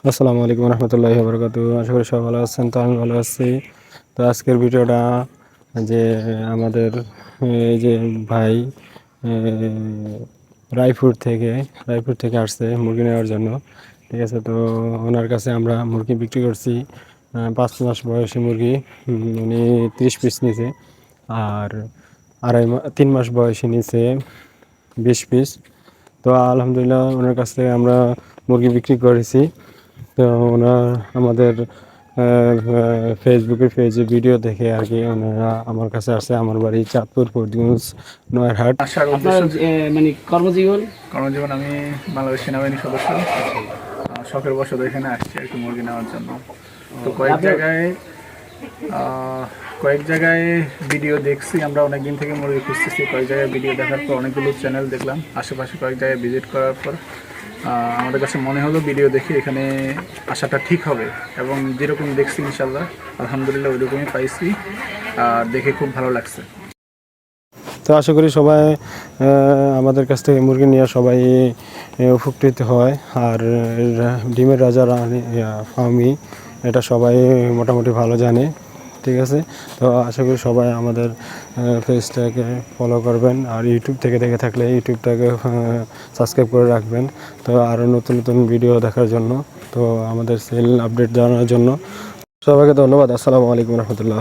আসসালামু আলাইকুম রহমতুল্লাহি ওয়া বারাকাতুহু। আশা করি সবাই ভালো আছেন। তো আমি ভালো আছি। তো আজকের ভিডিওটা যে আমাদের এই যে ভাই এ, রায়পুর থেকে আসছে মুরগি নেওয়ার জন্য। ঠিক আছে, তো ওনার কাছে আমরা মুরগি বিক্রি করছি 5 মাস বয়সী মুরগি। উনি 30 পিস নিছে। আর 3 মাস বয়সী নিছে 20 পিস। তো আলহামদুলিল্লাহ ওনার কাছ থেকে আমরা মুরগি বিক্রি করেছি। তো ওনার আমাদের ফেসবুকের পেজে ভিডিও দেখে আর কি ওনারা আমার কাছে আসছে। আমার বাড়ি চাঁদপুর, ফরিদগঞ্জ, নয়ারহাট। আসার আপনার উদ্দেশ্য মানে কর্মজীবন? কর্মজীবন আমি বাংলাদেশ সেনাবাহিনীর সদস্য। শখের বশত এখানে আসছি আর কি মুরগি নেওয়ার জন্য। তো কয়েক জায়গায় ভিডিও দেখছি। আমরা অনেক দিন থেকে মুরগি খুঁজতেছি। কয়েক জায়গায় ভিডিও দেখার পর অনেকগুলো চ্যানেল দেখলাম। আশেপাশে কয়েক জায়গায় ভিজিট করার পর আমাদের কাছে মনে হলো ভিডিও দেখে এখানে আসাটা ঠিক হবে, এবং যেরকম দেখছি ইনশাল্লাহ আলহামদুলিল্লাহ ওইরকমই পাইছি। আর দেখে খুব ভালো লাগছে। তো আশা করি সবাই আমাদের কাছ থেকে মুরগি নিয়ে সবাই উপকৃত হয়। আর ডিমের রাজা রানী ফার্মি এটা সবাই মোটামুটি ভালো জানে। ঠিক আছে, তো আশা করি সবাই আমাদের পেজটাকে ফলো করবেন। আর ইউটিউব থেকে দেখে থাকলে ইউটিউবটাকে সাবস্ক্রাইব করে রাখবেন। তো আরও নতুন নতুন ভিডিও দেখার জন্য, তো আমাদের সেল আপডেট জানার জন্য সবাইকে ধন্যবাদ। আসসালামু আলাইকুম রহমতুল্লাহ।